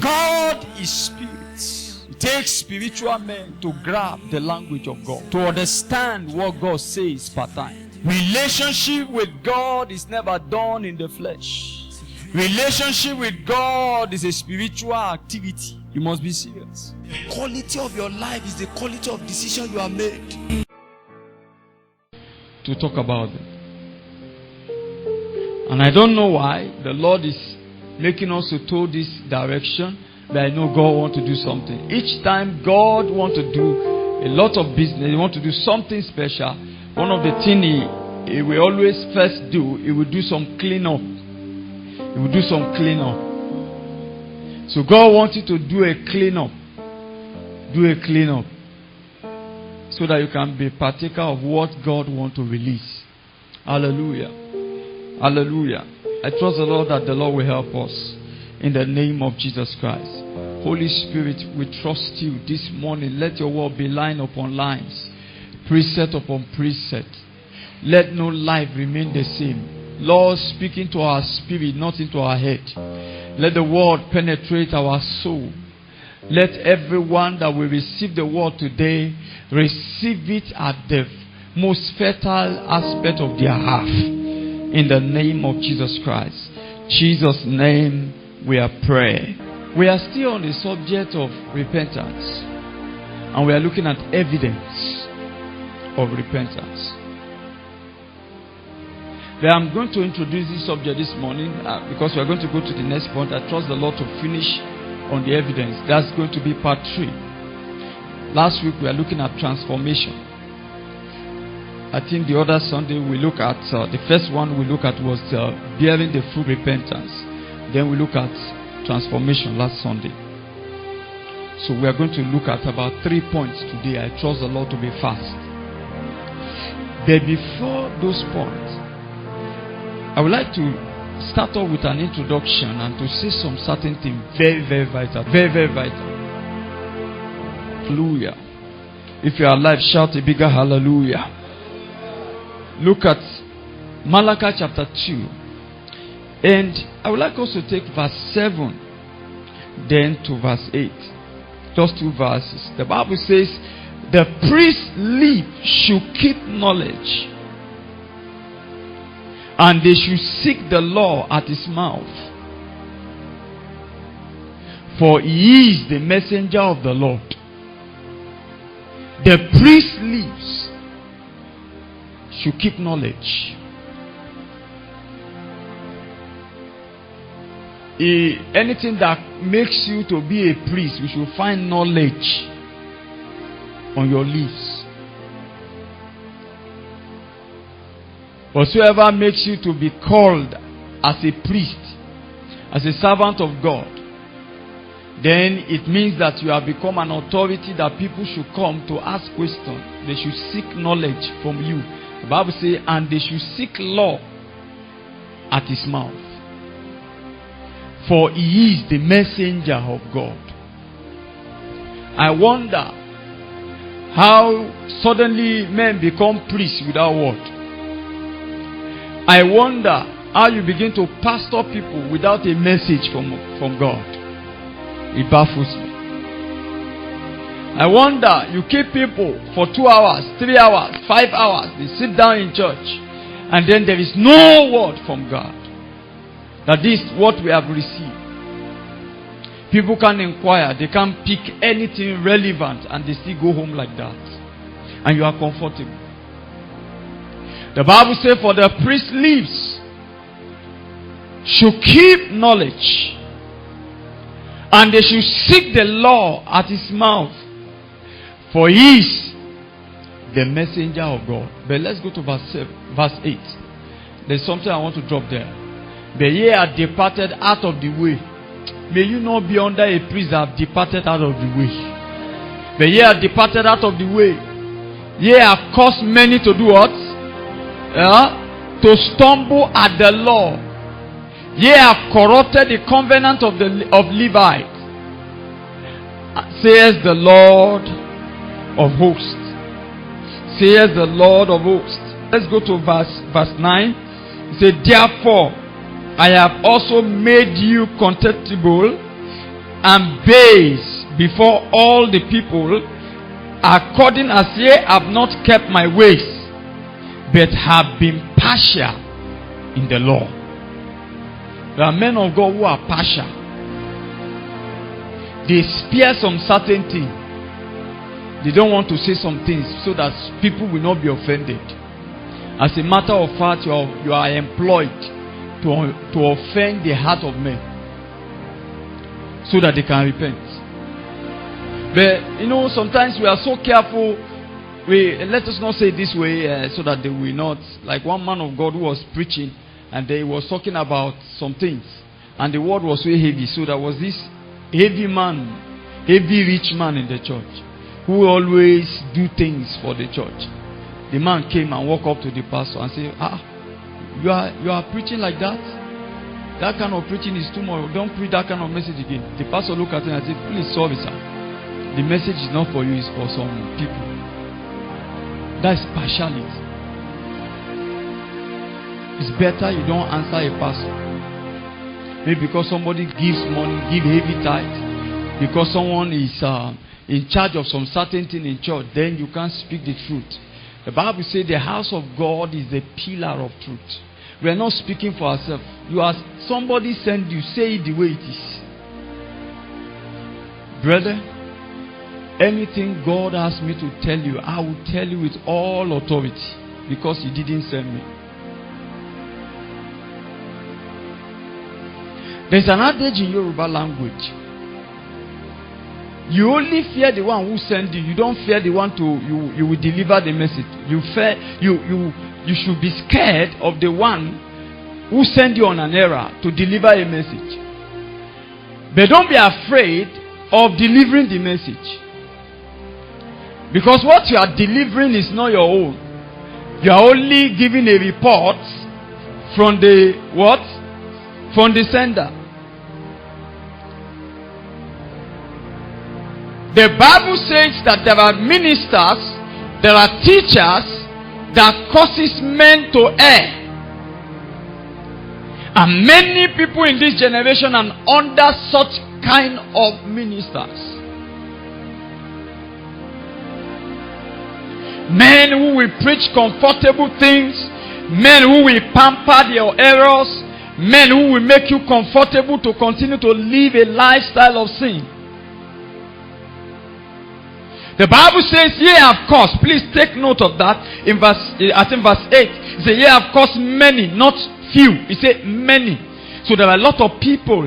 God is spirit. It takes spiritual men to grab the language of God, to understand what God says per time. Relationship with God is never done in the flesh. Relationship with God is a spiritual activity. You must be serious. The quality of your life is the quality of decision you have made. To talk about it. And I don't know why the Lord is making us to told this direction, but I know God wants to do something. Each time God wants to do a lot of business, He wants to do something special, one of the things He will always first do, He will do some cleanup. He will do some cleanup. So God wants you to do a cleanup. Do a cleanup. So that you can be partaker of what God wants to release. Hallelujah. Hallelujah. I trust the Lord that the Lord will help us in the name of Jesus Christ. Holy Spirit, we trust you this morning. Let your word be line upon lines, precept upon precept. Let no life remain the same. Lord, speak into our spirit, not into our head. Let the word penetrate our soul. Let everyone that will receive the word today receive it at the most fertile aspect of their heart. In the name of Jesus Christ. Jesus' name we are praying. We are still on the subject of repentance. And we are looking at evidence of repentance. But I'm going to introduce this subject this morning because we are going to go to the next point. I trust the Lord to finish on the evidence. That's going to be part 3. Last week we are looking at transformation. I think the other Sunday we look at, the first one we look at was bearing the fruit repentance. Then we look at transformation last Sunday. So we are going to look at about 3 points today. I trust the Lord to be fast. But before those points, I would like to start off with an introduction and to say some certain things very, very vital. Very, very vital. Hallelujah. If you are alive, shout a bigger hallelujah. Look at Malachi chapter 2. And I would like us to take verse 7 then to verse 8. Just 2 verses. The Bible says, the priest's lips should keep knowledge, and they should seek the law at his mouth. For he is the messenger of the Lord. The priest's lips should keep knowledge. Anything that makes you to be a priest, you should find knowledge on your lips. Whatsoever makes you to be called as a priest, as a servant of God, then it means that you have become an authority that people should come to ask questions. They should seek knowledge from you. The Bible says, and they should seek law at his mouth. For he is the messenger of God. I wonder how suddenly men become priests without word. I wonder how you begin to pastor people without a message from God. It baffles me. I wonder, you keep people for 2 hours, 3 hours, 5 hours. They sit down in church, and then there is no word from God. That is what we have received. People can inquire, they can pick anything relevant, and they still go home like that. And you are comfortable. The Bible says, for the priest's lips should keep knowledge, and they should seek the law at his mouth. For he is the messenger of God. But let's go to verse 8. There's something I want to drop there. But ye are departed out of the way. May you not be under a priest that have departed out of the way. But ye are departed out of the way. Ye have caused many to do what? To stumble at the law. Ye have corrupted the covenant of Levi. Says the Lord of hosts. Says the Lord of hosts. Let's go to verse 9. He said, therefore, I have also made you contemptible and base before all the people, according as ye have not kept my ways, but have been partial in the law. There are men of God who are partial. They spare some certain things. They don't want to say some things so that people will not be offended. As a matter of fact, you are employed to offend the heart of men so that they can repent. But sometimes we are so careful. Let us not say it this way so that they will not. Like one man of God who was preaching and he was talking about some things, and the word was so heavy. So there was this heavy rich man in the church who always do things for the church. The man came and walked up to the pastor and said, you are preaching like that? That kind of preaching is too much. Don't preach that kind of message again. The pastor looked at him and said, please, sorry, sir. The message is not for you, it's for some people. That's partiality. It's better you don't answer a pastor. Maybe because somebody gives money, give heavy tithe, because someone is in charge of some certain thing in church, then you can't speak the truth. The Bible says the house of God is the pillar of truth. We are not speaking for ourselves. Somebody sent you, say it the way it is. Brother, anything God asks me to tell you, I will tell you with all authority, because He didn't send me. There's an adage in Yoruba language. You only fear the one who sent you. You don't fear the one you will deliver the message. You should be scared of the one who sent you on an errand to deliver a message. But don't be afraid of delivering the message. Because what you are delivering is not your own. You are only giving a report from the what? From the sender. The Bible says that there are ministers, there are teachers that causes men to err. And many people in this generation are under such kind of ministers. Men who will preach comfortable things, men who will pamper your errors, men who will make you comfortable to continue to live a lifestyle of sin. The Bible says, ye have caused, please take note of that, in verse 8. It says, ye have caused many, not few. It says many. So there are a lot of people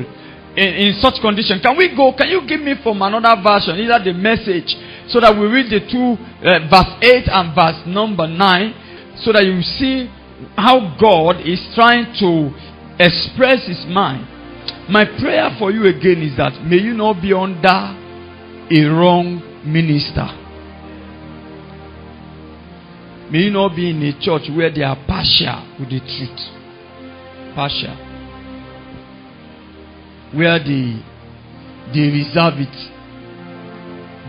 in such condition. Can you give me from another version, either the Message, so that we read the two, verse 8 and verse number 9, so that you see how God is trying to express His mind. My prayer for you again is that may you not be under a wrong minister. May you not be in a church where they are partial with the truth. Partial. Where they reserve it.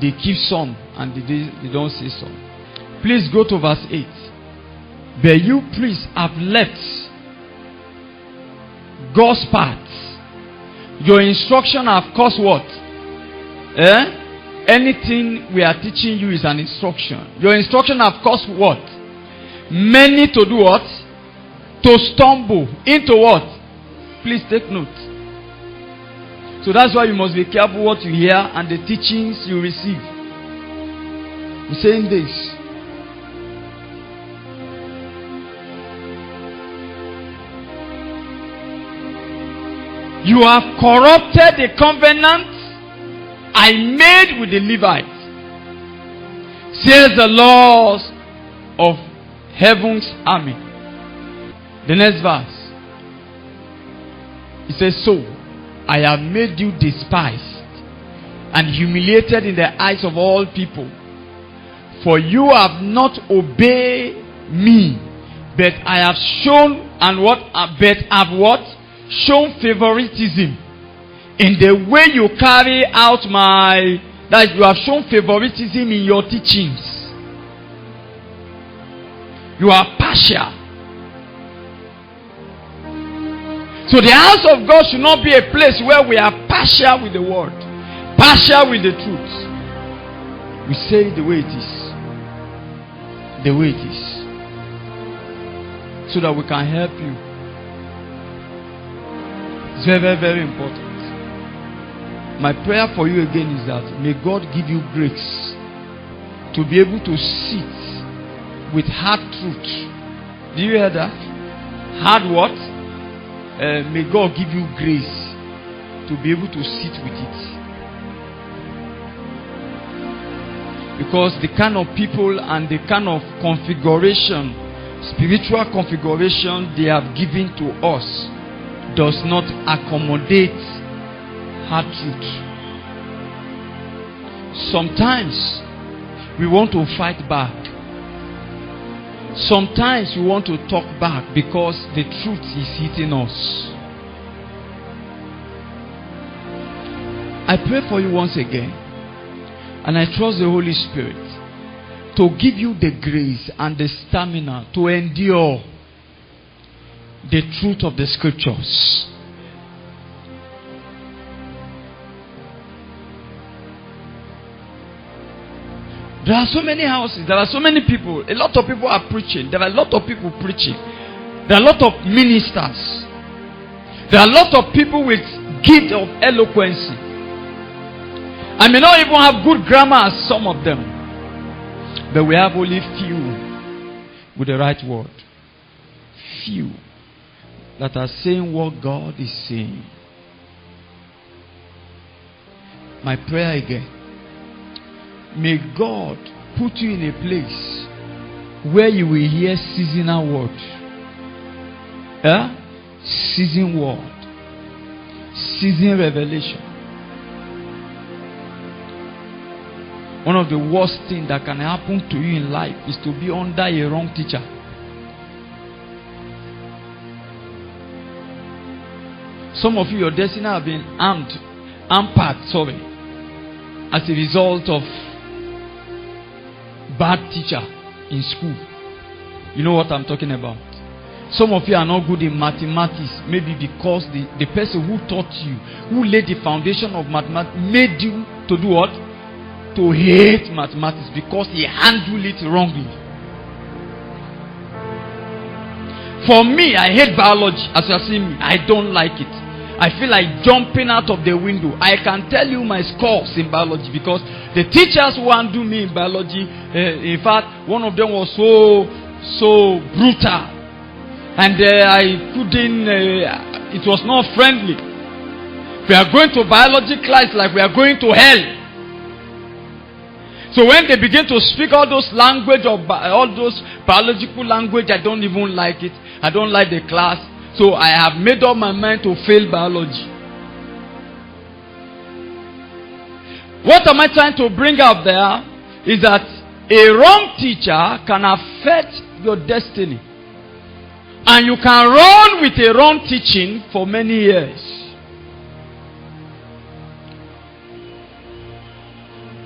They keep some and they don't say some. Please go to verse 8. But you priests have left God's path. Your instruction have caused what? Anything we are teaching you is an instruction. Your instruction have caused what? Many to do what? To stumble into what? Please take note. So that's why you must be careful what you hear and the teachings you receive. I'm saying this. You have corrupted the covenant I made with the Levites, says the Lord of heaven's army. The next verse. It says, so I have made you despised and humiliated in the eyes of all people, for you have not obeyed me, but I have shown shown favoritism in the way you carry out that you have shown favoritism in your teachings. You are partial. So the house of God should not be a place where we are partial with the word. partial with the truth. We say it the way it is. The way it is. So that we can help you. It's very, very, very important. My prayer for you again is that may God give you grace to be able to sit with hard truth. Do you hear that? Hard what? May God give you grace to be able to sit with it. Because the kind of people and the kind of configuration, spiritual configuration they have given to us does not accommodate hard truth. Sometimes we want to fight back. Sometimes we want to talk back because the truth is hitting us. I pray for you once again, and I trust the Holy Spirit to give you the grace and the stamina to endure the truth of the scriptures. There are so many houses, there are so many people, a lot of people are preaching, there are a lot of people preaching, there are a lot of ministers, there are a lot of people with gift of eloquence. I may not even have good grammar as some of them, but we have only few with the right word. Few that are saying what God is saying. My prayer again, may God put you in a place where you will hear seasonal word. Season word. Season revelation. One of the worst things that can happen to you in life is to be under a wrong teacher. Some of you, your destiny have been hampered, as a result of bad teacher in school. You know what I'm talking about. Some of you are not good in mathematics, maybe because the person who taught you, who laid the foundation of mathematics, made you to do what? To hate mathematics because he handled it wrongly. For me, I hate biology. As you are seeing me, I don't like it. I feel like jumping out of the window. I can tell you my scores in biology because the teachers who handled me in biology, in fact, one of them was so brutal, and I couldn't. It was not friendly. We are going to biology class like we are going to hell. So when they begin to speak all those language of all those biological language, I don't even like it. I don't like the class. So I have made up my mind to fail biology. What am I trying to bring out there is that a wrong teacher can affect your destiny. And you can run with a wrong teaching for many years.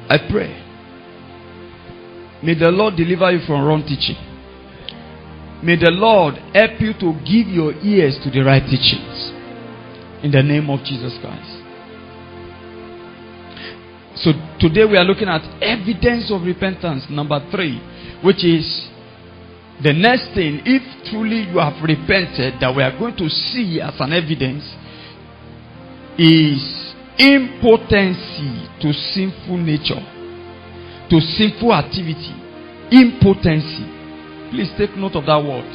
I pray, may the Lord deliver you from wrong teaching. May the Lord help you to give your ears to the right teachings. In the name of Jesus Christ. So today we are looking at evidence of repentance, number 3, which is the next thing. If truly you have repented, that we are going to see as an evidence is impotency to sinful nature, to sinful activity. Impotency. Please take note of that word.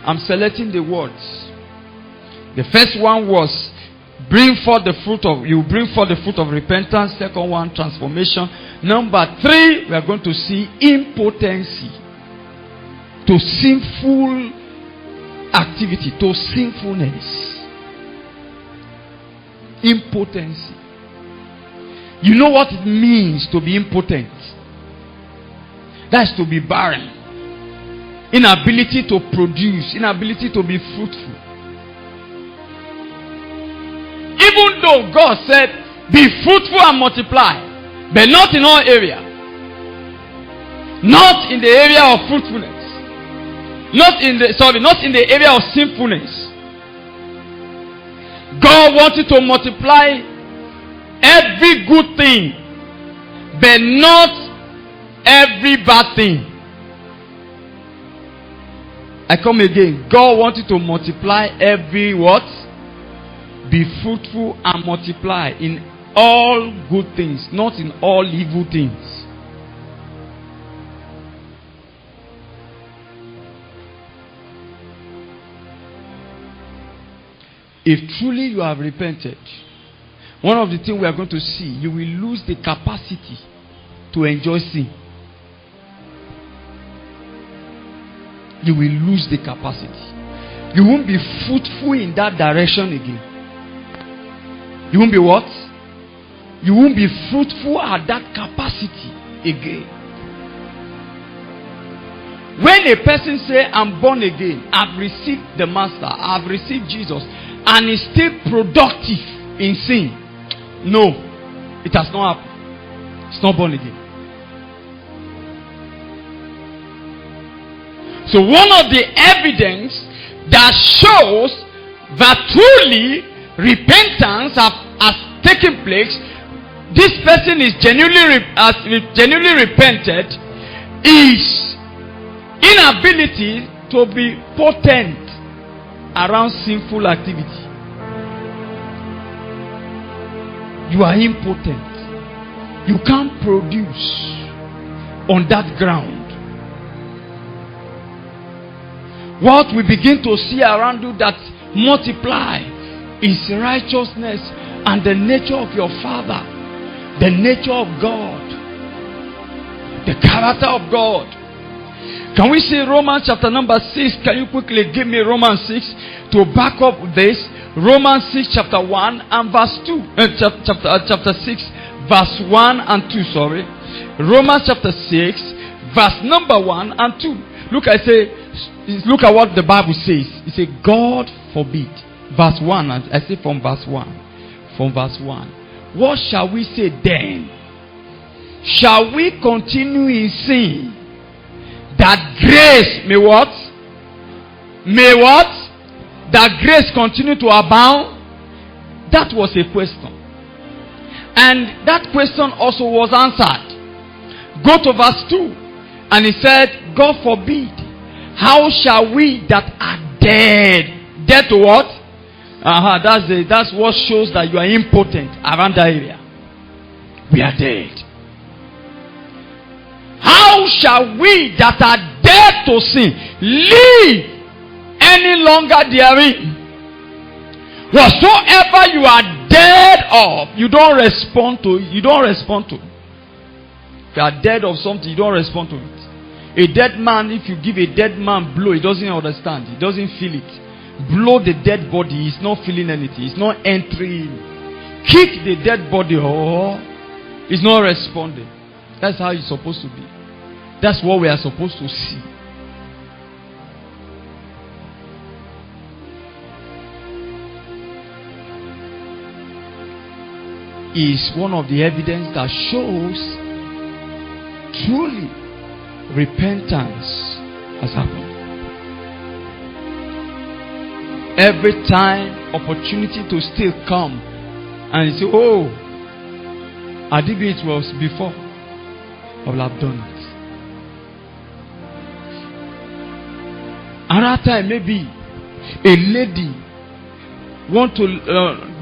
I'm selecting the words. The first one was bring forth the fruit of repentance. Second one, transformation. Number 3, we are going to see impotency to sinful activity, to sinfulness. Impotency. You know what it means to be impotent? That's to be barren. Inability to produce, inability to be fruitful. Even though God said, be fruitful and multiply, but not in all area. Not in the area of fruitfulness. Not in the area of sinfulness. God wanted to multiply every good thing, but not every bad thing. I come again. God wants you to multiply every what? Be fruitful and multiply in all good things, not in all evil things. If truly you have repented, one of the things we are going to see, you will lose the capacity to enjoy sin. You will lose the capacity. You won't be fruitful in that direction again. You won't be what? You won't be fruitful at that capacity again. When a person say, I'm born again, I've received the Master, I've received Jesus, and is still productive in sin, no, it has not happened. It's not born again. So one of the evidence that shows that truly repentance has taken place, this person is genuinely repented, is inability to be potent around sinful activity. You are impotent. You can't produce on that ground. What we begin to see around you that multiply is righteousness and the nature of your Father, the nature of God, the character of God. Can we see Romans chapter number 6? Can you quickly give me Romans 6 to back up this? Romans 6 chapter 1 and verse 2. Chapter 6 verse 1 and 2, sorry. Romans chapter 6 verse number 1 and 2. Look at what the Bible says. It says, God forbid. Verse 1. I say from verse 1. From verse 1. What shall we say then? Shall we continue in sin, that grace may what? May what? That grace continue to abound? That was a question. And that question also was answered. Go to verse 2. And he said, God forbid. How shall we that are dead? Dead to what? That's what shows that you are impotent around that area. We are dead. How shall we that are dead to sin live any longer therein? Whatsoever you are dead of, you don't respond to it. You don't respond to it. If you are dead of something, you don't respond to it. A dead man, if you give a dead man blow, he doesn't understand. He doesn't feel it. Blow the dead body, he's not feeling anything. He's not entering. Kick the dead body, he's not responding. That's how it's supposed to be. That's what we are supposed to see. Is one of the evidence that shows truly repentance has happened. Every time opportunity to still come and you say, oh, I did it was before, I will have done it. Another time maybe a lady want to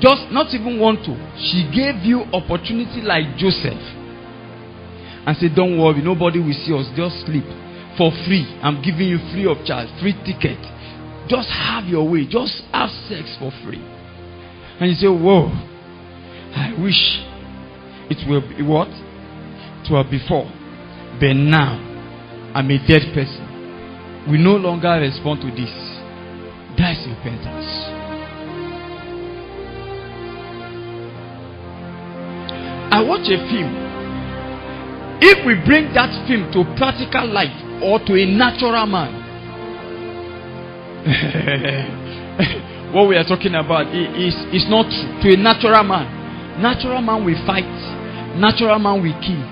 just not even want to, she gave you opportunity like Joseph and said, don't worry, nobody will see us, just sleep for free. I'm giving you free of charge, free ticket. Just have your way, just have sex for free. And you say, whoa, I wish it will be what? It was before. But now I'm a dead person. We no longer respond to this. That's repentance. I watch a film. If we bring that film to practical life or to a natural man, what we are talking about is not true. To a natural man will fight. Natural man will kill.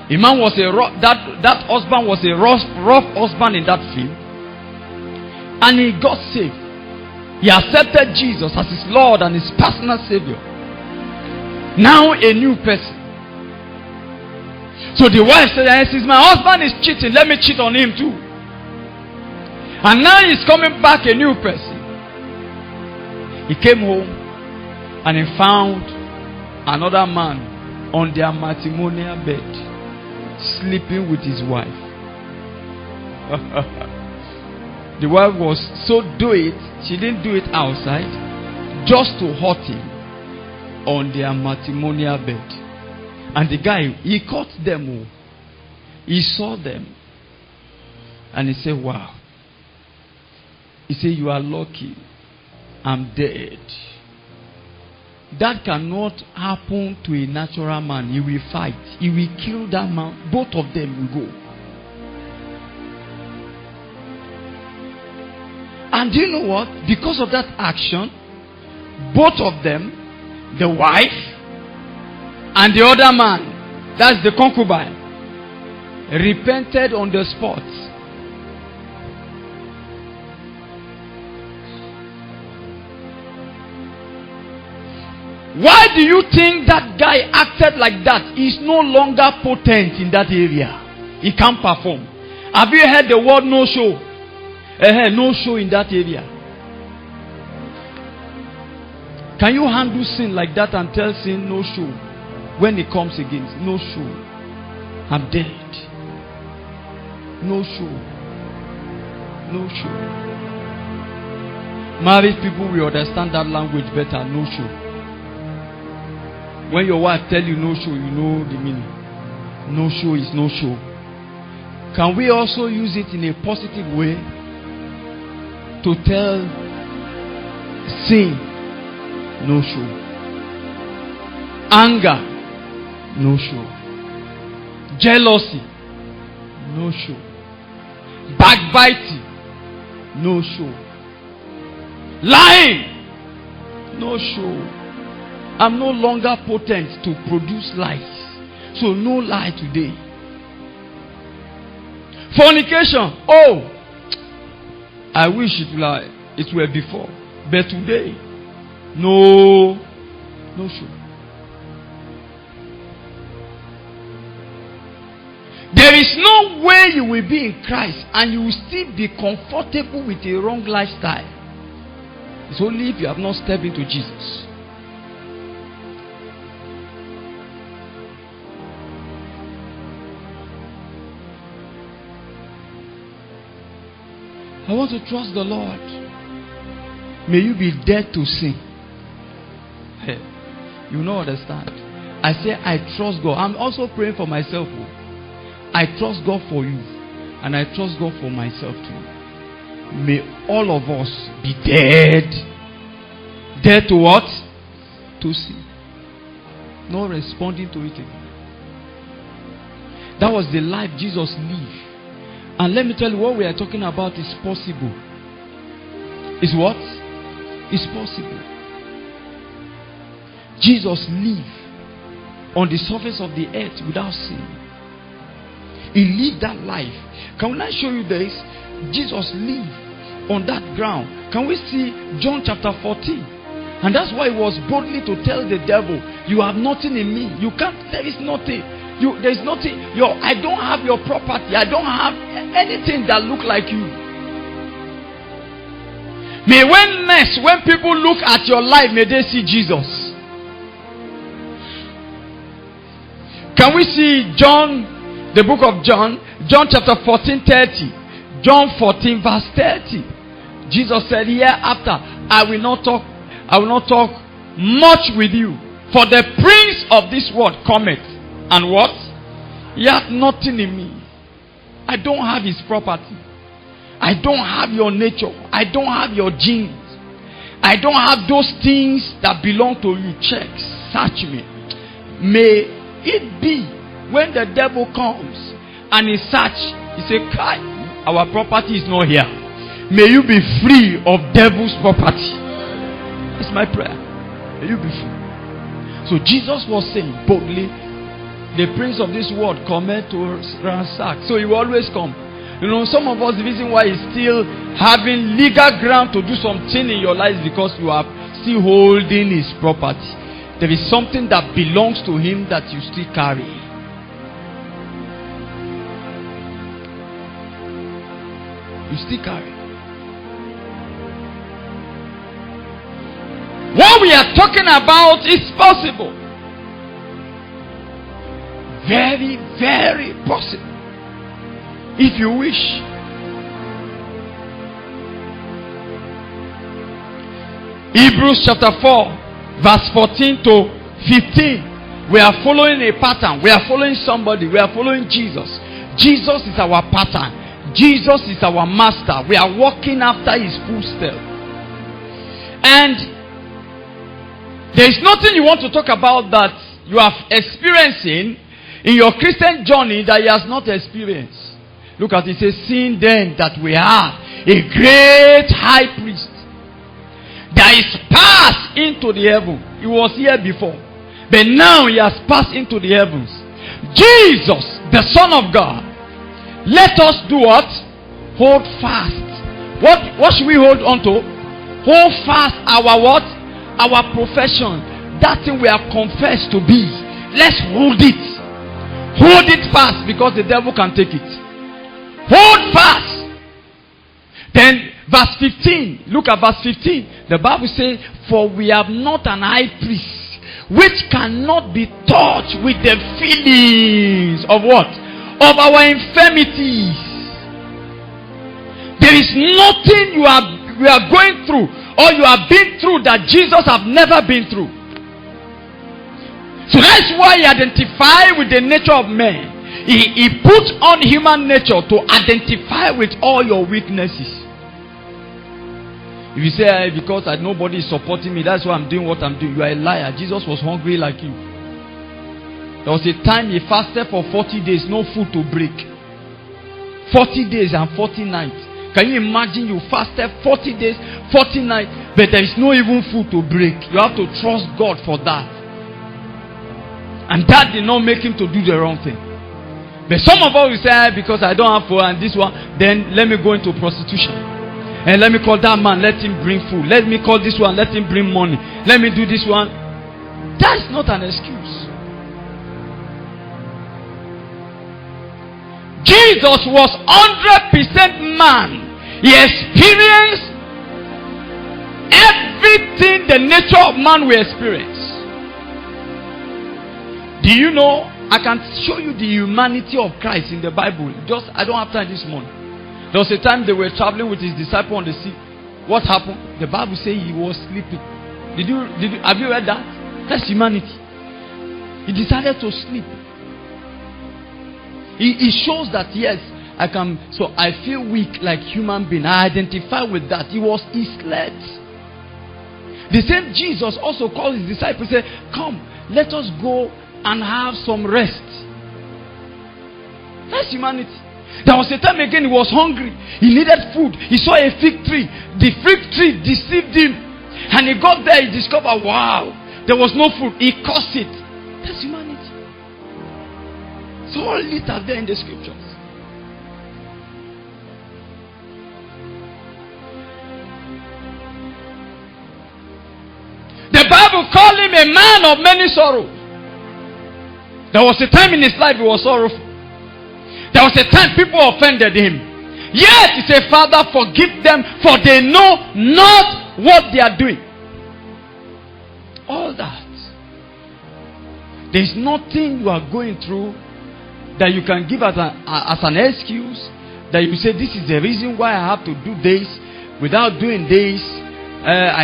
A man was that husband was a rough husband in that film, and he got saved. He accepted Jesus as his Lord and his personal Savior. Now a new person. So the wife said, since my husband is cheating, let me cheat on him too. And now he's coming back a new person. He came home and he found another man on their matrimonial bed, sleeping with his wife. The wife was so do it, she didn't do it outside, just to hurt him on their matrimonial bed. And the guy, he caught them all. He saw them. And he said, wow. He said, you are lucky. I'm dead. That cannot happen to a natural man. He will fight. He will kill that man. Both of them will go. And do you know what? Because of that action, both of them, the wife and the other man, that's the concubine, repented on the spot. Why do you think that guy acted like that? He's no longer potent in that area. He can't perform. Have you heard the word no show? No show in that area. Can you handle sin like that and tell sin no show? When it comes again, no show. I'm dead. No show. No show. Married people will understand that language better. No show. When your wife tell you no show, you know the meaning. No show is no show. Can we also use it in a positive way to tell sin no show? Anger, no show. Jealousy, no show. Backbiting, no show. Lying, no show. I'm no longer potent to produce lies. So no lie today. Fornication. Oh, I wish it were before. But today, no show. There is no way you will be in Christ and you will still be comfortable with a wrong lifestyle. It's only if you have not stepped into Jesus. I want to trust the Lord. May you be dead to sin. Hey, you don't understand. I say I trust God. I'm also praying for myself. I trust God for you. And I trust God for myself too. May all of us be dead. Dead to what? To sin. Not responding to it again. That was the life Jesus lived. And let me tell you, what we are talking about is possible. Is what? Is possible. Jesus lived on the surface of the earth without sin. He lived that life. Can I show you this? Jesus lived on that ground. Can we see John chapter 14? And that's why he was boldly to tell the devil, you have nothing in me. You can't, there is nothing. There is nothing. I don't have your property. I don't have anything that look like you. May when people look at your life, may they see Jesus. Can we see John, the book of John chapter 14:30. John 14 verse 30. Jesus said, hereafter I will not talk much with you, for the prince of this world cometh. And what? He hath nothing in me. I don't have his property. I don't have your nature. I don't have your genes. I don't have those things that belong to you. Check. Search me. May it be when the devil comes and he search, he say, Kai, our property is not here. May you be free of devil's property. That's my prayer. May you be free. So Jesus was saying boldly, the prince of this world cometh to ransack. So he will always come. You know, some of us, the reason why you're still having legal ground to do something in your life is because you are still holding his property. There is something that belongs to him that you still carry. You still carry. What we are talking about is possible. Very, very possible. If you wish. Hebrews chapter 4, verse 14 to 15. We are following a pattern. We are following somebody. We are following Jesus. Jesus is our pattern. Jesus is our master. We are walking after his footsteps. And there is nothing you want to talk about that you are experiencing in your Christian journey that he has not experienced. Look at it. It says, seeing then that we have a great high priest that is passed into the heaven. He was here before, but now he has passed into the heavens. Jesus, the Son of God. Let us do what? Hold fast. What should we hold on to? Hold fast our what? Our profession. That thing we have confessed to be. Let's hold it. Hold it fast, because the devil can take it. Hold fast. Then verse 15. Look at verse 15. The Bible says, for we have not an high priest which cannot be touched with the feelings of what? Of our infirmities. There is nothing you are going through or you have been through that Jesus have never been through. So that's why he identified with the nature of man. He put on human nature to identify with all your weaknesses. If you say, because nobody is supporting me, that's why I'm doing what I'm doing, you are a liar. Jesus was hungry like you. There was a time he fasted for 40 days, no food to break. 40 days and 40 nights. Can you imagine you fasted 40 days, 40 nights, but there is no even food to break? You have to trust God for that. And that did not make him to do the wrong thing. But some of us will say, because I don't have food and this one, then let me go into prostitution. And let me call that man, let him bring food. Let me call this one, let him bring money. Let me do this one. That's not an excuse. Jesus was 100% man. He experienced everything the nature of man will experience. Do you know? I can show you the humanity of Christ in the Bible. I don't have time this morning. There was a time they were traveling with his disciple on the sea. What happened? The Bible says he was sleeping. Have you read that? That's humanity. He decided to sleep. He shows that yes, I can. So I feel weak like human being. I identify with that. He slept. The same Jesus also called his disciples. Said, "Come, let us go and have some rest." That's humanity. There was a time again he was hungry. He needed food. He saw a fig tree. The fig tree deceived him. And he got there, he discovered, wow, there was no food. He cursed it. That's humanity. It's all littered there in the scriptures. The Bible called him a man of many sorrows. There was a time in his life he was sorrowful. There was a time people offended him. Yet he said, Father, forgive them, for they know not what they are doing. All that. There is nothing you are going through that you can give as an excuse, that you say, this is the reason why I have to do this. Without doing this,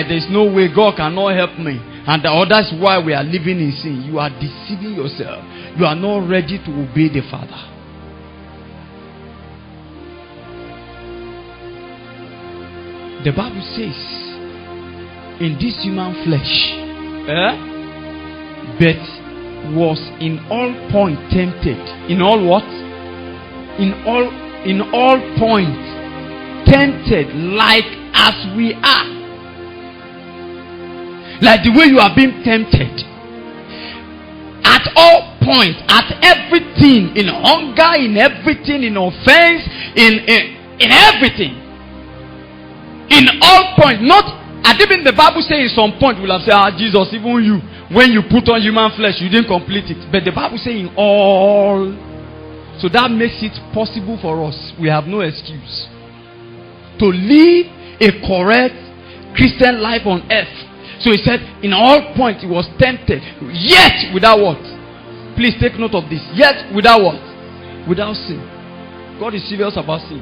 there's no way God cannot help me. And that's why we are living in sin. You are deceiving yourself. You are not ready to obey the Father. The Bible says, in this human flesh, but was in all point tempted. In all what? In all point tempted, like as we are. Like the way you are being tempted. At all points, at everything, in hunger, in everything, in offense, in everything. In all points. Not, I think the Bible says in some point we'll have said, Jesus, even you, when you put on human flesh, you didn't complete it. But the Bible says in all. So that makes it possible for us. We have no excuse to live a correct Christian life on earth. So he said, in all points he was tempted, yet without what? Please take note of this. Yet without what? Without sin. God is serious about sin.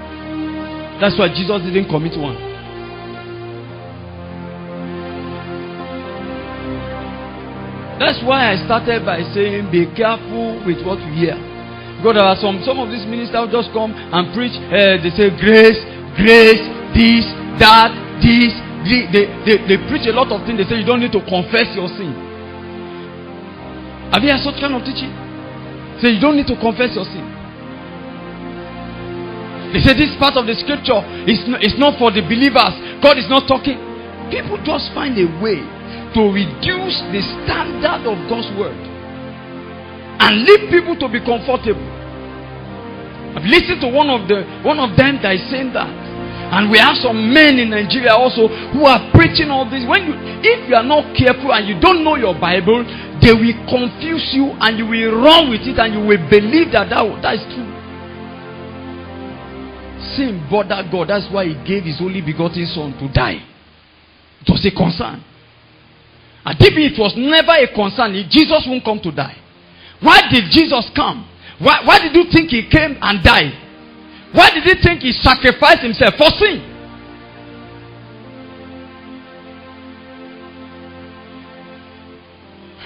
That's why Jesus didn't commit one. That's why I started by saying, be careful with what you hear. Because there are some of these ministers just come and preach. They say grace, this, that, this. They preach a lot of things. They say you don't need to confess your sin. Have you heard such kind of teaching? Say you don't need to confess your sin. They say this part of the scripture is not for the believers. God is not talking. People just find a way to reduce the standard of God's word and leave people to be comfortable. I've listened to one of them that is saying that. And we have some men in Nigeria also who are preaching all this. If you are not careful and you don't know your Bible, they will confuse you and you will run with it and you will believe that is true. Sin bothered God. That's why he gave his only begotten son to die. It was a concern. And if it was never a concern, Jesus won't come to die. Why did Jesus come? Why did you think he came and died? Why did you think he sacrificed himself for sin?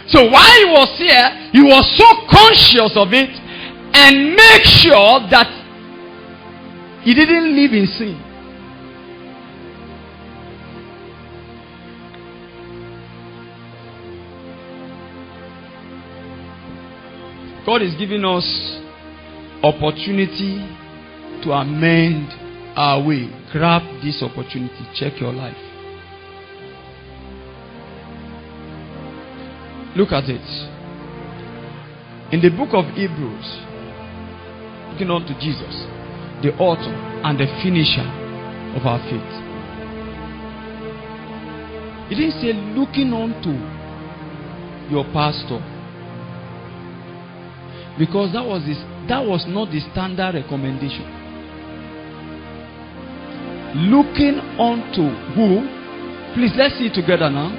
So while he was here, he was so conscious of it and make sure that he didn't live in sin. God is giving us opportunity to amend our way. Grab this opportunity. Check your life. Look at it. In the book of Hebrews, looking on to Jesus, the author and the finisher of our faith. He didn't say looking on to your pastor. Because that was not the standard recommendation. Looking unto who? Please, let's see it together now.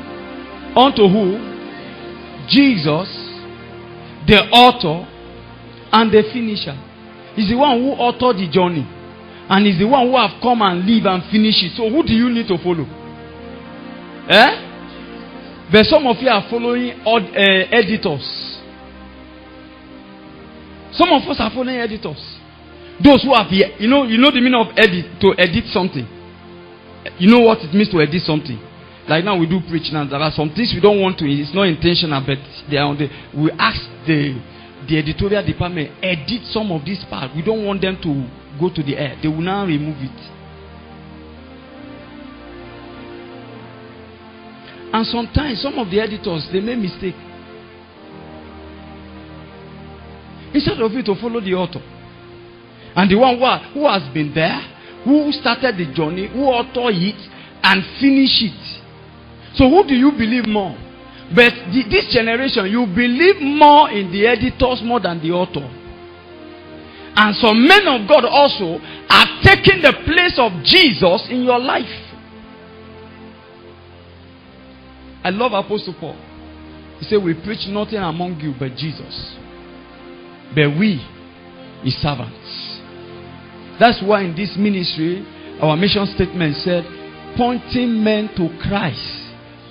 Unto who? Jesus, the author and the finisher. He's the one who authored the journey. And he's the one who have come and live and finish it. So who do you need to follow? But some of you are following editors. Some of us are following editors. Those who have here, you know the meaning of edit, to edit something. You know what it means to edit something. Like now we do preach now. There are some things we don't want to. It's not intentional, but they are on the. We ask the editorial department edit some of this part. We don't want them to go to the air. They will now remove it. And sometimes some of the editors they make mistake. Instead of you to follow the author. And the one who has been there, who started the journey, who authored it and finished it. So who do you believe more? But this generation, you believe more in the editors more than the author. And some men of God also are taking the place of Jesus in your life. I love Apostle Paul. He said, we preach nothing among you but Jesus. But we, his servants. That's why in this ministry, our mission statement said, pointing men to Christ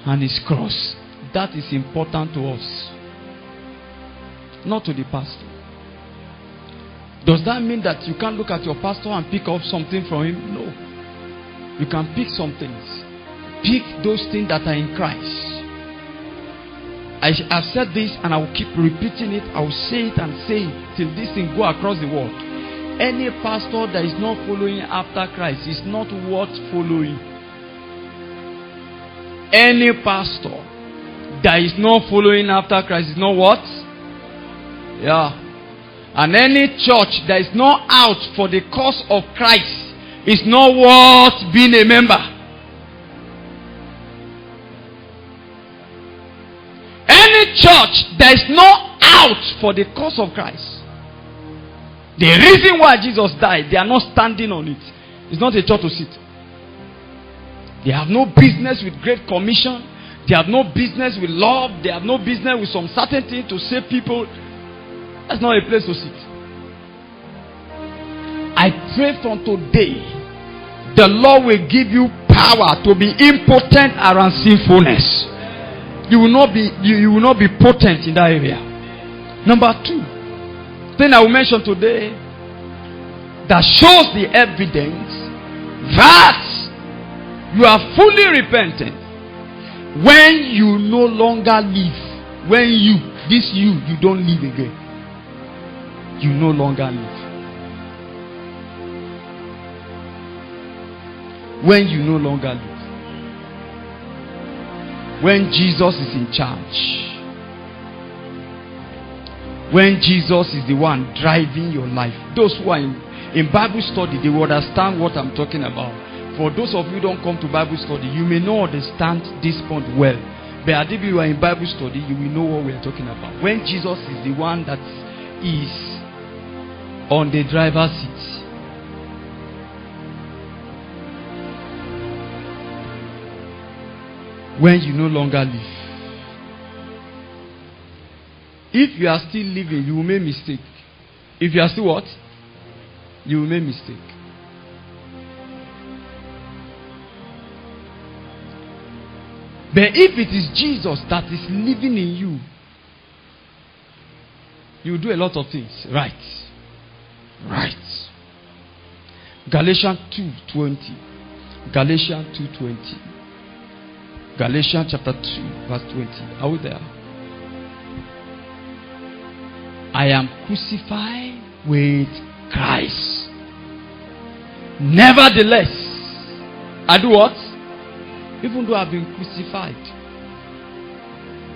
and his cross. That is important to us. Not to the pastor. Does that mean that you can't look at your pastor and pick up something from him? No. You can pick some things. Pick those things that are in Christ. I've said this and I will keep repeating it. I will say it and say it till this thing go across the world. Any pastor that is not following after Christ is not worth following. Any pastor that is not following after Christ is not what? Yeah. And any church that is not out for the cause of Christ is not worth being a member. Any church that is not out for the cause of Christ. The reason why Jesus died, they are not standing on it. It's not a church to sit. They have no business with Great Commission. They have no business with love. They have no business with some certain thing to save people. That's not a place to sit. I pray from today, the Lord will give you power to be impotent around sinfulness. You will not be potent in that area. Number 2, thing I will mention today that shows the evidence that you are fully repentant when you no longer live. When you don't live again. You no longer live. When you no longer live. When Jesus is in charge. When Jesus is the one driving your life. Those who are in Bible study, they will understand what I'm talking about. For those of you who don't come to Bible study, you may not understand this point well. But if you are in Bible study, you will know what we are talking about. When Jesus is the one that is on the driver's seat. When you no longer live. If you are still living, you will make mistake. If you are still what? You will make mistake. But if it is Jesus that is living in you, you will do a lot of things. Right. Galatians 2:20. Galatians 2:20. Galatians chapter 2 verse 20. Are we there? I am crucified with Christ. Nevertheless, I do what? Even though I've been crucified.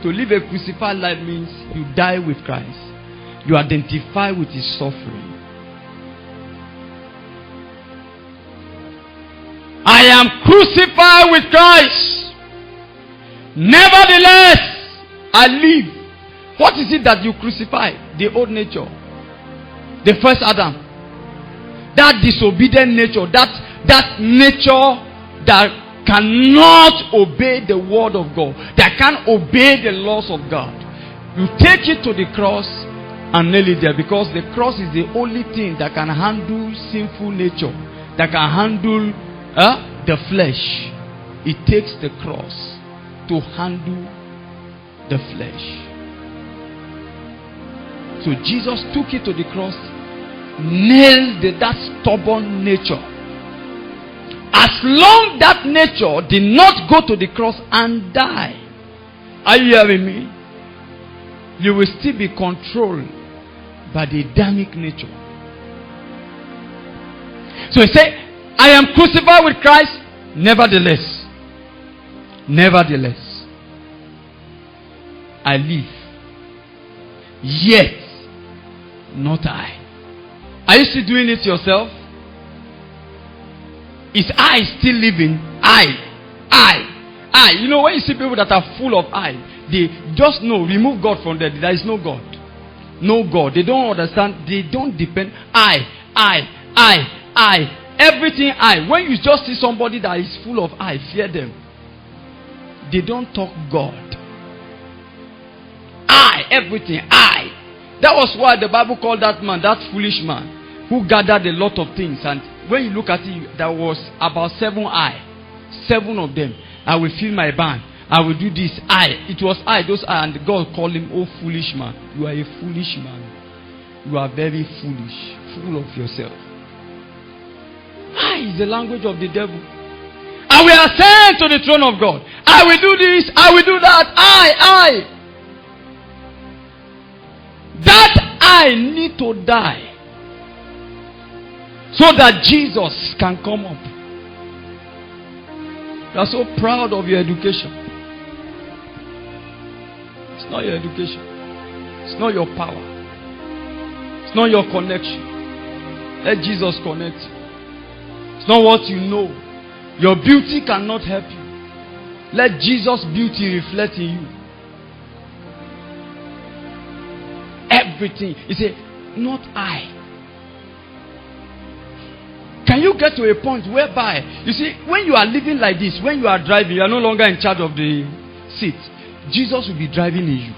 To live a crucified life means you die with Christ. You identify with his suffering. I am crucified with Christ. Nevertheless, I live. What is it that you crucify? The old nature. The first Adam. That disobedient nature. That nature that cannot obey the word of God. That can't obey the laws of God. You take it to the cross and nail it there. Because the cross is the only thing that can handle sinful nature. That can handle the flesh. It takes the cross to handle the flesh. So Jesus took it to the cross, nailed that stubborn nature. As long that nature did not go to the cross and die, are you hearing me? You will still be controlled by the Adamic nature. So he said, I am crucified with Christ. Nevertheless, I live. Yet, not I. Are you still doing it yourself? Is I still living? I. You know, when you see people that are full of I, they just know, remove God from there. There is no God. No God. They don't understand. They don't depend. I. Everything I. When you just see somebody that is full of I, fear them. They don't talk God. Everything I. That was why the Bible called that man, that foolish man, who gathered a lot of things. And when you look at it, there was about 7 I. 7 of them. I will fill my barn. I will do this. It was those and God called him, oh foolish man. You are a foolish man. You are very foolish. Full of yourself. I is the language of the devil. And we are sent to the throne of God. I will do this. I will do that. I. That I need to die so that Jesus can come up. You are so proud of your education. It's not your education. It's not your power. It's It's not your connection. Let Jesus connect you. It's not what you know. Your beauty cannot help you. Let Jesus' beauty reflect in you. Everything. He said, not I. Can you get to a point whereby, you see, when you are living like this, when you are driving, you are no longer in charge of the seat. Jesus will be driving in you.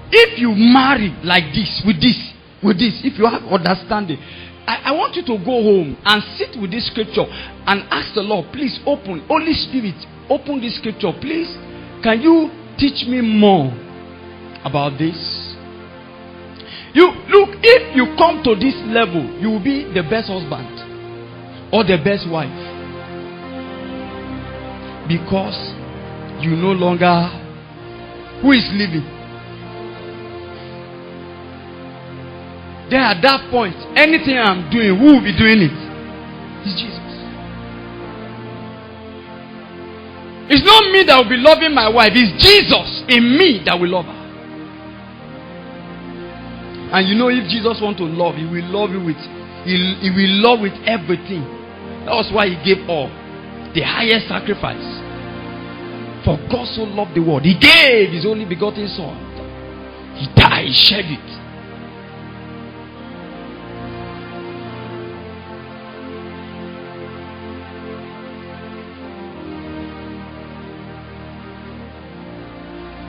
If you marry like this, with this, if you have understanding, I want you to go home and sit with this scripture and ask the Lord, please open, Holy Spirit, open this scripture, please. Can you teach me more about this? You look, if you come to this level, you will be the best husband or the best wife, because you no longer, who is living? Then at that point, anything I'm doing, who will be doing it? It's Jesus. It's not me that will be loving my wife. It's Jesus in me that will love her. And you know, if Jesus wants to love, He will love you with, He will love with everything. That was why He gave all, the highest sacrifice. For God so loved the world, He gave His only begotten Son. He died, He shed it.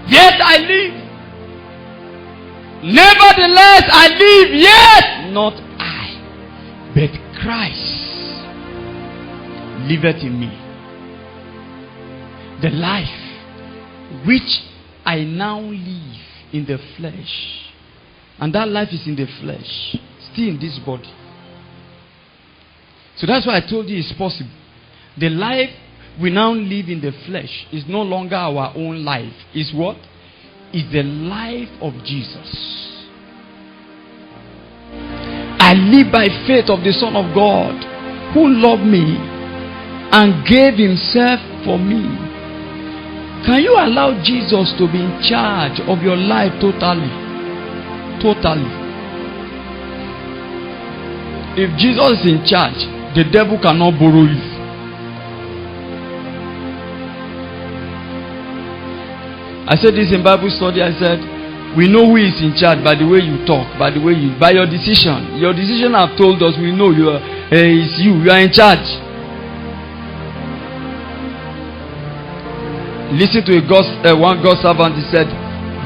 Yet I live. Nevertheless I live, yet not I, but Christ liveth in me. The life which I now live in the flesh, and that life is in the flesh, still in this body. So that's why I told you it's possible. The life we now live in the flesh is no longer our own life. It's what? It's the life of Jesus. I live by faith of the Son of God, who loved me and gave Himself for me. Can you allow Jesus to be in charge of your life totally? Totally. If Jesus is in charge, the devil cannot borrow you. I said this in Bible study. I said, we know who is in charge by the way you talk, by the way you, by your decision. Your decision have told us we know you are, it's you. You are in charge. Listen to one God servant. He said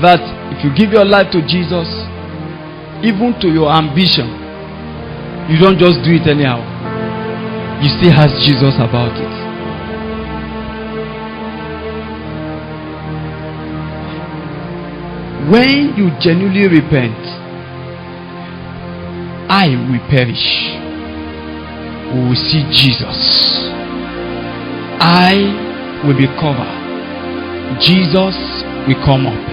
that if you give your life to Jesus, even to your ambition, you don't just do it anyhow. You still have Jesus about it. When you genuinely repent, I will perish. We will see Jesus. I will be covered. Jesus will come up.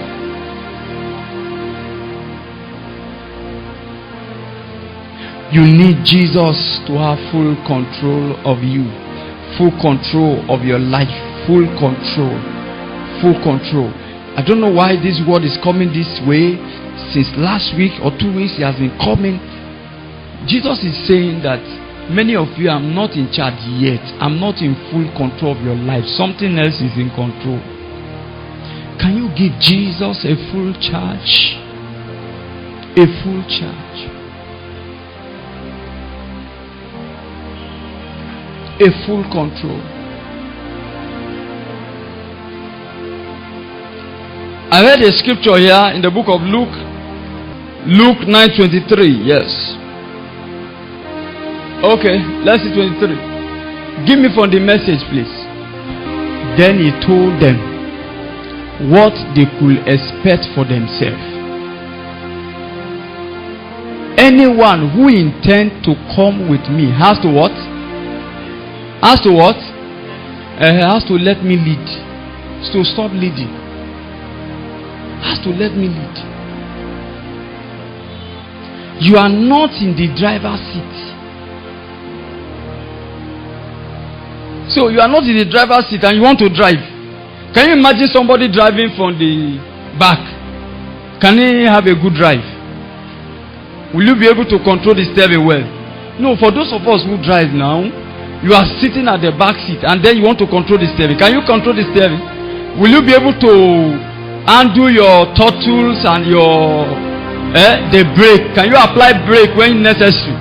You need Jesus to have full control of you, full control of your life, full control, full control. I don't know why this word is coming this way. Since last week or 2 weeks, it has been coming. Jesus is saying that many of you, I'm not in charge yet. I'm not in full control of your life. Something else is in control. Can you give Jesus a full charge? A full charge. A full control. I read a scripture here in the book of Luke. Luke 9:23. Yes. Okay, let's see 23. Give me from the Message, please. Then He told them what they could expect for themselves. Anyone who intends to come with me has to what? Has to what? Has to let me lead. So stop leading. Has to let me lead. You are not in the driver's seat. So you are not in the driver's seat and you want to drive. Can you imagine somebody driving from the back? Can he have a good drive? Will you be able to control the steering well? No, for those of us who drive now, you are sitting at the back seat and then you want to control the steering. Can you control the steering? Will you be able to undo your throttles and your the brake? Can you apply brake when necessary?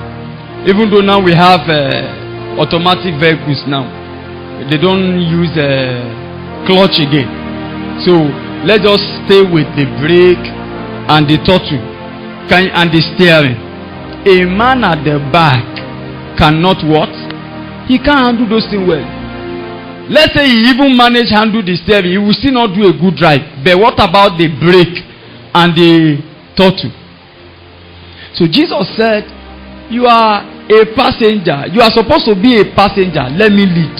Even though now we have automatic vehicles now, they don't use clutch again. So let us stay with the brake and the throttle and the steering. A man at the back cannot what? He can't handle those things well. Let's say he even manage handle the steering, he will still not do a good drive. But what about the brake and the throttle? So Jesus said, you are a passenger. You are supposed to be a passenger. Let me lead.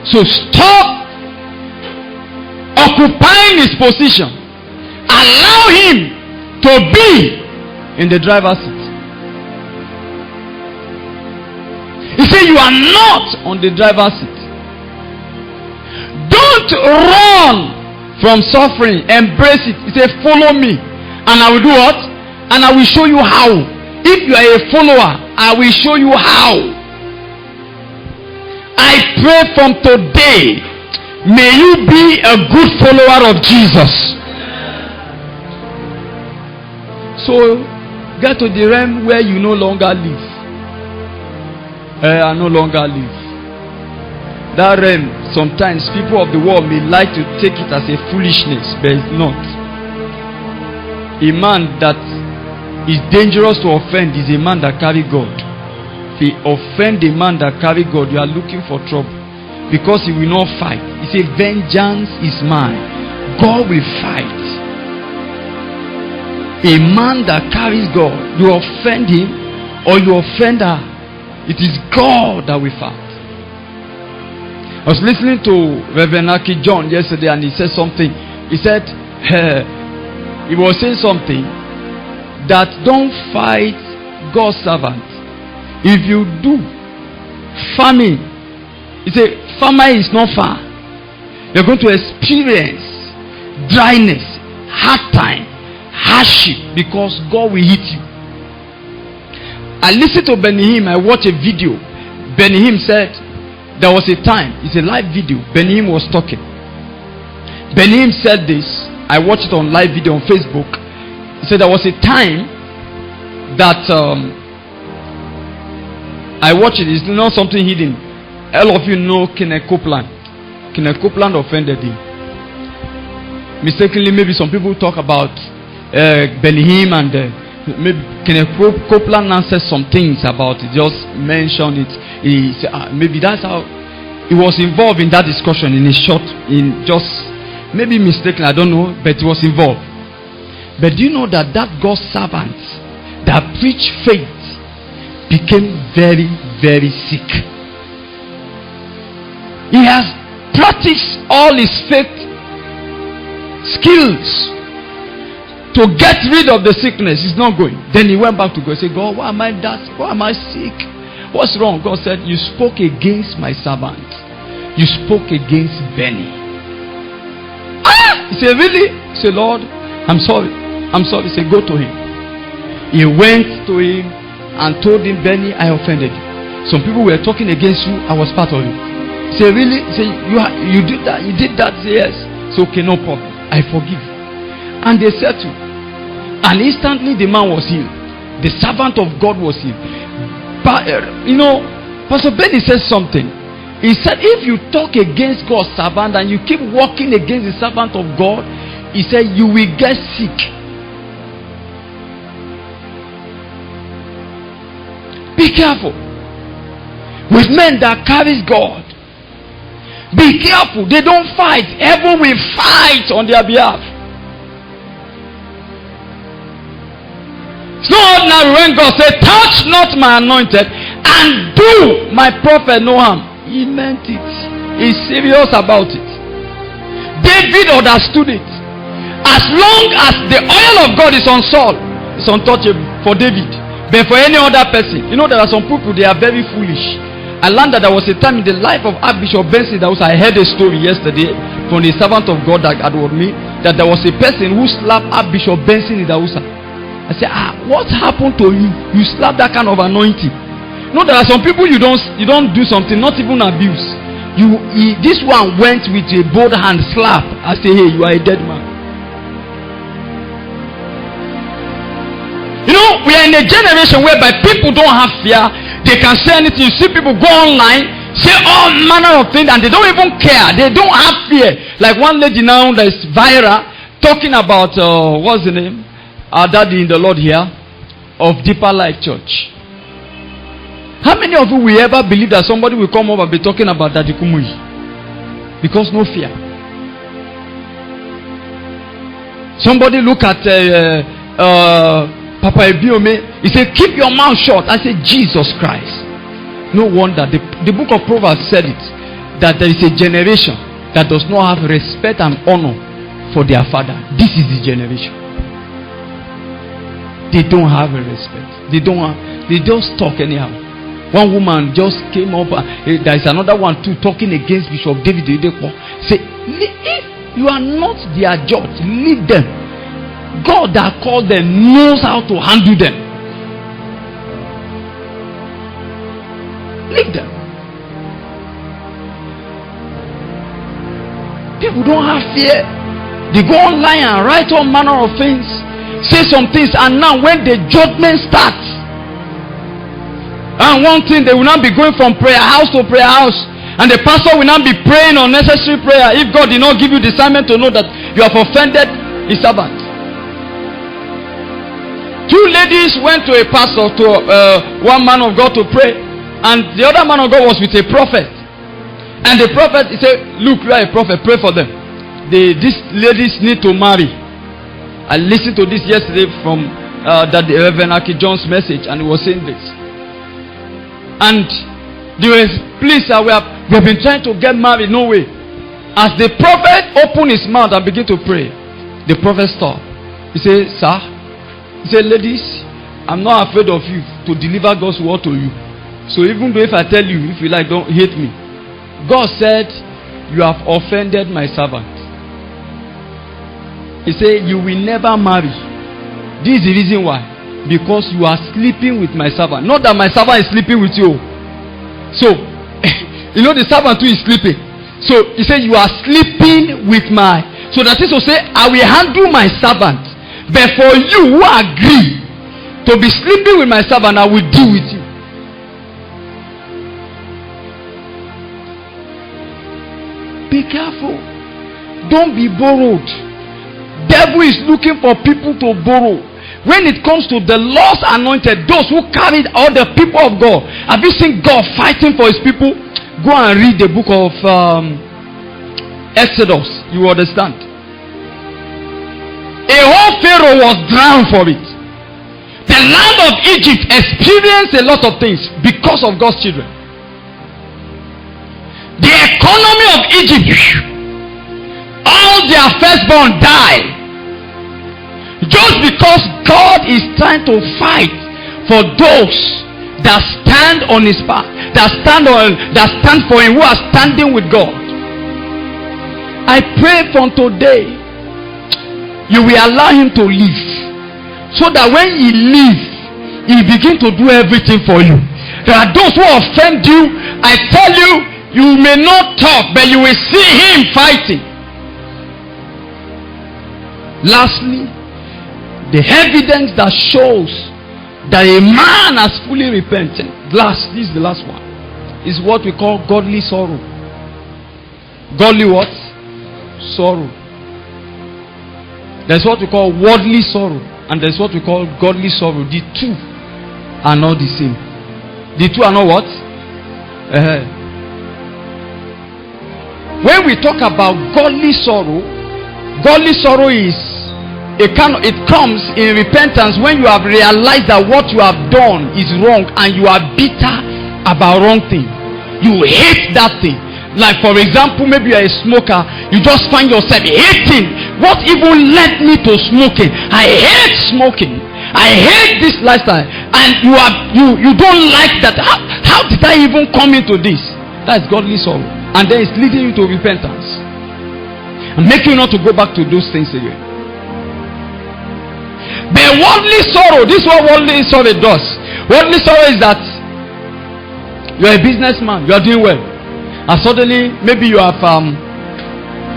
So stop occupying his position. Allow him to be in the driver's seat. He said, you are not on the driver's seat. Don't run from suffering. Embrace it. He said, follow me. And I will do what? And I will show you how. If you are a follower, I will show you how. I pray from today, may you be a good follower of Jesus. So, get to the realm where you no longer live. I no longer live. That realm, sometimes people of the world may like to take it as a foolishness, but it's not. A man that is dangerous to offend is a man that carry God. If he offend a man that carry God, you are looking for trouble, because he will not fight. He said, vengeance is mine. God will fight. A man that carries God, you offend him or you offend her, it is God that will fight. I was listening to Reverend Aki John yesterday, and he said something. He said, he was saying something that don't fight God's servant. If you do, famine. He said, famine is not far. You're going to experience dryness, hard time, hardship, because God will hit you. I listened to Benny Hinn. I watched a video. Benny Hinn said there was a time, it's a live video, Benny Hinn was talking. Benny Hinn said this. I watched it on live video on Facebook. He said there was a time that I watched it. It's not something hidden. All of you know Kenneth Copeland. Kenneth Copeland offended him. Mistakenly, maybe some people talk about Benny Hinn and maybe Kenneth Copeland answered some things about it. Just mention it. He said, maybe that's how he was involved in that discussion in a short, in just maybe mistakenly, I don't know, but he was involved. But do you know that God's servant that preached faith became very, very sick? He has practiced all his faith skills to get rid of the sickness. It's not going. Then he went back to God and said, God, why am I that? Why am I sick? What's wrong? God said, you spoke against my servant. You spoke against Benny. He said, really? He said, Lord, I'm sorry. I'm sorry. He said, go to him. He went to him and told him, Benny, I offended you. Some people were talking against you. I was part of it. He said, really? He said, you did that? You did that? He said, yes. So, okay, no problem. I forgive you. And they settled. And instantly the man was healed. The servant of God was healed. But, Pastor Benny said something. He said, if you talk against God's servant and you keep walking against the servant of God, he said, you will get sick. Be careful with men that carries God. Be careful. They don't fight. Heaven will fight on their behalf. It's not ordinary when God said, touch not my anointed and do my prophet no harm. He meant it. He's serious about it. David understood it. As long as the oil of God is on Saul, it's untouchable for David. But for any other person, there are some people, they are very foolish. I learned that there was a time in the life of Archbishop Benson that I heard a story yesterday from the servant of God that had with me, that there was a person who slapped Archbishop Benson in the Hausa. I say, what happened to you? You slap that kind of anointing. No, there are some people you don't do something, not even abuse. This one went with a bold hand slap. I say, hey, you are a dead man. You know, we are in a generation whereby people don't have fear. They can say anything. You see people go online, say all manner of things, and they don't even care. They don't have fear. Like one lady now that is viral, talking about what's the name? Our daddy in the Lord here of Deeper Life Church. How many of you will ever believe that somebody will come up and be talking about Daddy Kumuyi? Because no fear. Somebody look at Papa Ebiome. He said, keep your mouth shut. I said, Jesus Christ. No wonder. The book of Proverbs said it. That there is a generation that does not have respect and honor for their father. This is the generation. They don't have a respect. They just talk anyhow. One woman just came up. There is another one too talking against Bishop David Oyedepo. Say, if you are not their judge, leave them. God that called them knows how to handle them. Leave them. People don't have fear. They go online and write all manner of things, say some things, and now when the judgment starts, and one thing, they will not be going from prayer house to prayer house, and the pastor will not be praying unnecessary prayer if God did not give you discernment to know that you have offended his servant. Two ladies went to a pastor, to one man of God to pray, and the other man of God was with a prophet. And the prophet, he said, look, you are a prophet, pray for them. These ladies need to marry. I listened to this yesterday from Reverend Aki John's message, and he was saying this. And they were, please, sir, we have been trying to get married, no way. As the prophet opened his mouth and began to pray, the prophet stopped. He said, sir, he said, ladies, I'm not afraid of you to deliver God's word to you. So even though if I tell you, if you like, don't hate me. God said, you have offended my servant. He said, you will never marry. This is the reason why. Because you are sleeping with my servant. Not that my servant is sleeping with you. So, you know the servant too is sleeping. So, he said, you are sleeping with my. So that is to say, I will handle my servant. But for you who agree to be sleeping with my servant, I will deal with you. Be careful. Don't be borrowed. Devil is looking for people to borrow. When it comes to the lost anointed, those who carried all the people of God, have you seen God fighting for his people? Go and read the book of Exodus. You understand. A whole Pharaoh was drowned for it. The land of Egypt experienced a lot of things because of God's children. The economy of Egypt, all their firstborn died. Just because God is trying to fight for those that stand on his path, that stand for him, who are standing with God. I pray from today, you will allow him to live, so that when he lives, he begin to do everything for you. There are those who offend you. I tell you, you may not talk, but you will see him fighting. Lastly, the evidence that shows that a man has fully repented. This is the last one. Is what we call godly sorrow. Godly what? Sorrow. There's what we call worldly sorrow, and there's what we call godly sorrow. The two are not the same. The two are not what? When we talk about godly sorrow is it comes in repentance when you have realized that what you have done is wrong and you are bitter about wrong thing. You hate that thing. Like for example, maybe you are a smoker. You just find yourself hating what even led me to smoking. I hate smoking. I hate this lifestyle. And you don't like that. How did I even come into this? That's godly sorrow. And then it's leading you to repentance and making you not to go back to those things again. But worldly sorrow, this is what worldly sorrow does. Worldly sorrow is that you are a businessman, you are doing well, and suddenly maybe you have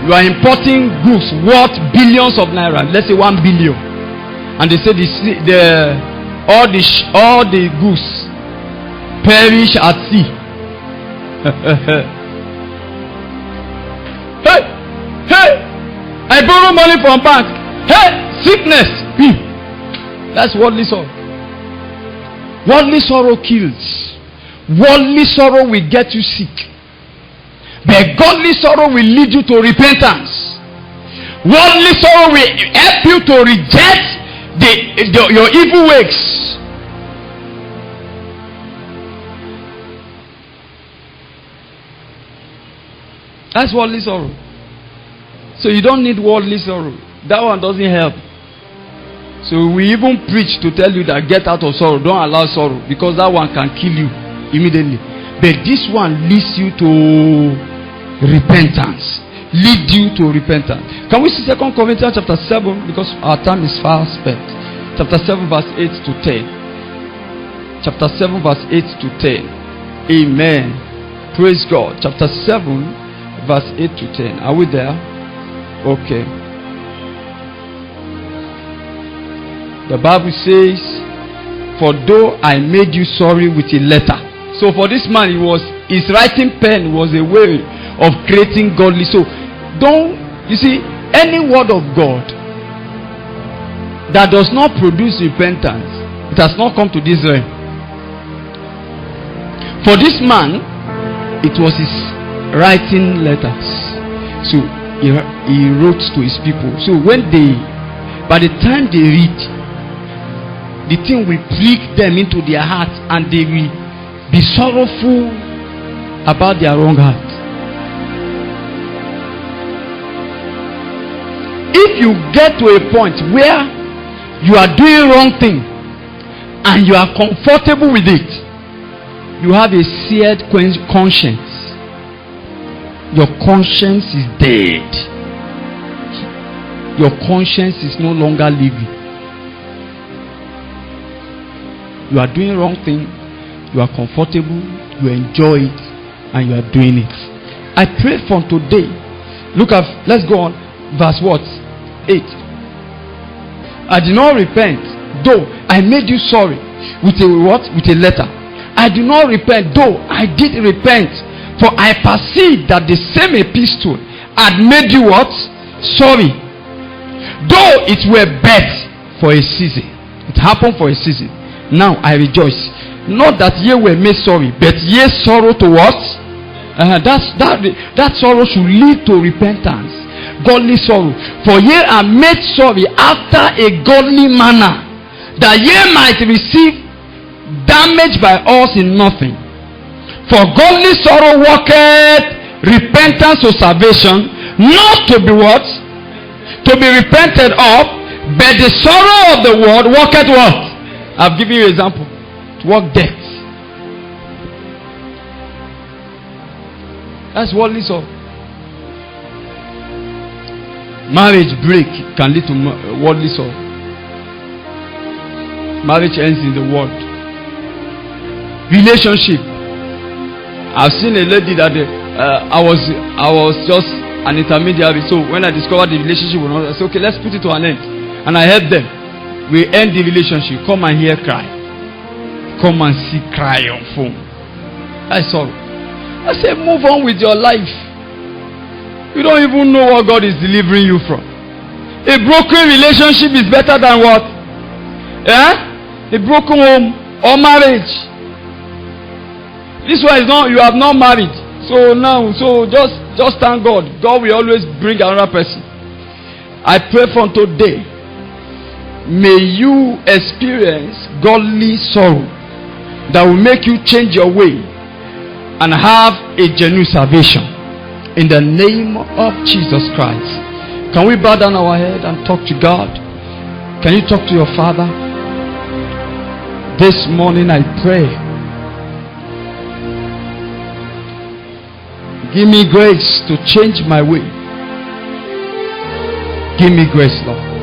you are importing goods worth billions of naira, let's say 1 billion, and they say all the goods perish at sea. Hey, I borrow money from bank. Hey, sickness. That's worldly sorrow. Worldly sorrow kills. Worldly sorrow will get you sick. But godly sorrow will lead you to repentance. Worldly sorrow will help you to reject your evil ways. That's worldly sorrow. So you don't need worldly sorrow. That one doesn't help. So we even preach to tell you that get out of sorrow. Don't allow sorrow, because that one can kill you immediately. But this one leads you to repentance. Lead you to repentance. Can we see 2 Corinthians chapter 7? Because our time is far spent. Chapter 7 verse 8 to 10. Chapter 7 verse 8 to 10. Amen. Praise God. Chapter 7 verse 8 to 10. Are we there? Okay. The Bible says, for though I made you sorry with a letter. So for this man, his writing pen was a way of creating godly. So you see, any word of God that does not produce repentance, it has not come to this realm. For this man, it was his writing letters. So he wrote to his people. So by the time they read, the thing will prick them into their hearts, and they will be sorrowful about their wrong heart. If you get to a point where you are doing wrong thing and you are comfortable with it, you have a seared conscience. Your conscience is dead. Your conscience is no longer living. You are doing wrong thing, you are comfortable, you enjoy it, and you are doing it. I pray from today. Let's go on. Verse what? 8. I did not repent, though I made you sorry with a what? With a letter. I did not repent, though I did repent, for I perceived that the same epistle had made you what? Sorry. Though it were bad for a season. It happened for a season. Now I rejoice. Not that ye were made sorry, but ye sorrow to what? That sorrow should lead to repentance. Godly sorrow. For ye are made sorry after a godly manner, that ye might receive damage by us in nothing. For godly sorrow worketh repentance to salvation, not to be what? To be repented of, but the sorrow of the world worketh what? I've given you an example. To work death. That's worldly sorrow. Marriage break can lead to worldly sorrow. Marriage ends in the world. Relationship. I've seen a lady that I was just an intermediary. So when I discovered the relationship, I said, okay, let's put it to an end. And I helped them. We end the relationship. Come and hear cry. Come and see cry on phone. I saw. I said, move on with your life. You don't even know what God is delivering you from. A broken relationship is better than what? A broken home or marriage. This one is not, you have not married. So now, just thank God. God will always bring another person. I pray from today, may you experience godly sorrow that will make you change your way and have a genuine salvation. In the name of Jesus Christ. Can we bow down our head and talk to God? Can you talk to your Father? This morning I pray, give me grace to change my way. Give me grace, Lord.